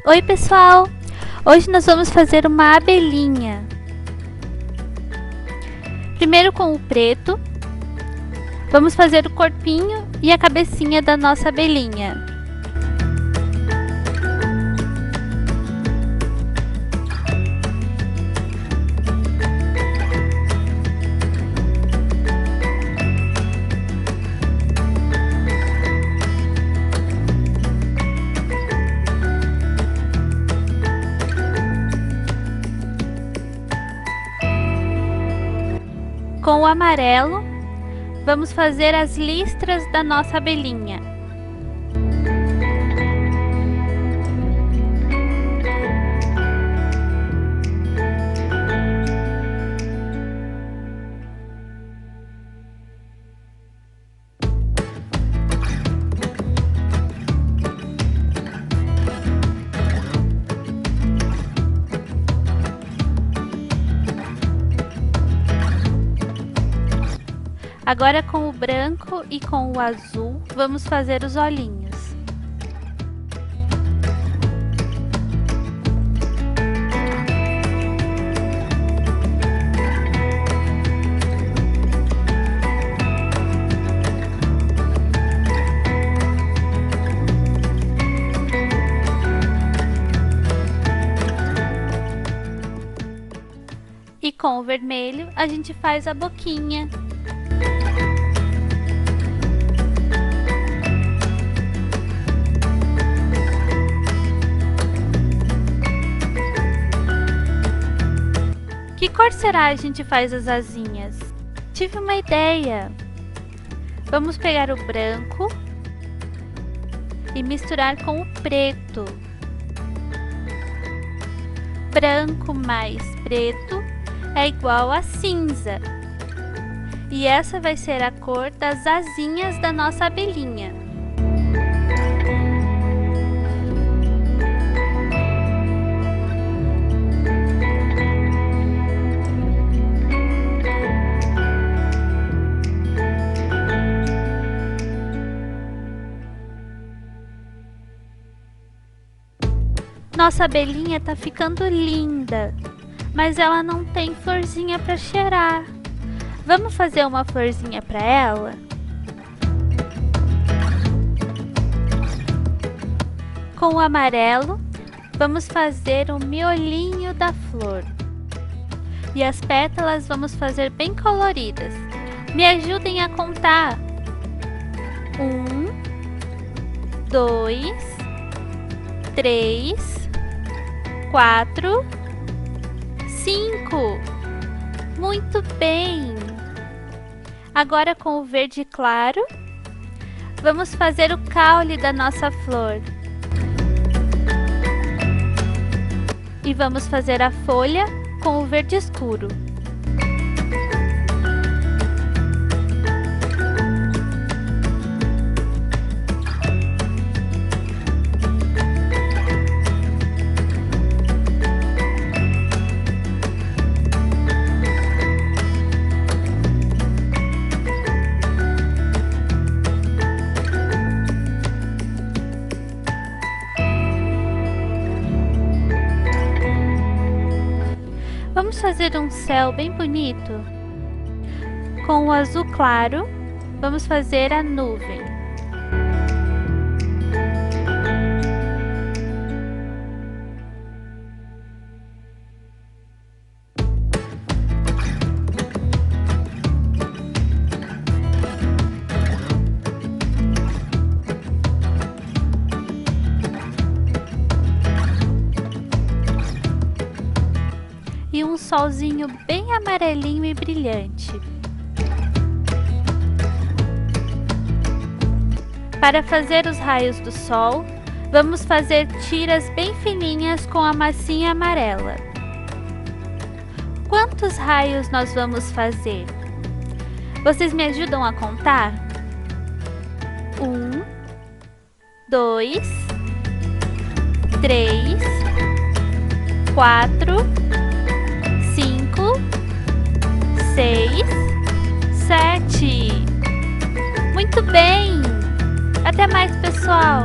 Oi pessoal! Hoje nós vamos fazer uma abelhinha. Primeiro com o preto, vamos fazer o corpinho e a cabecinha da nossa abelhinha. Com o amarelo, vamos fazer as listras da nossa abelhinha. Agora com o branco e com o azul, vamos fazer os olhinhos. E com o vermelho, a gente faz a boquinha. Que cor será a gente faz as asinhas? Tive uma ideia! Vamos pegar o branco e misturar com o preto. Branco mais preto é igual a cinza. E essa vai ser a cor das asinhas da nossa abelhinha. Nossa abelhinha tá ficando linda, mas ela não tem florzinha para cheirar. Vamos fazer uma florzinha para ela? Com o amarelo, vamos fazer o miolinho da flor. E as pétalas vamos fazer bem coloridas. Me ajudem a contar. 1, 2, 3, 4, 5. Muito bem! Agora com o verde claro, vamos fazer o caule da nossa flor. E vamos fazer a folha com o verde escuro. Vamos fazer um céu bem bonito. Com o azul claro, vamos fazer a nuvem. E um solzinho bem amarelinho e brilhante. Para fazer os raios do sol, vamos fazer tiras bem fininhas com a massinha amarela. Quantos raios nós vamos fazer? Vocês me ajudam a contar? 1, 2, 3, 4, 5, 6, 7. Muito bem! Até mais, pessoal!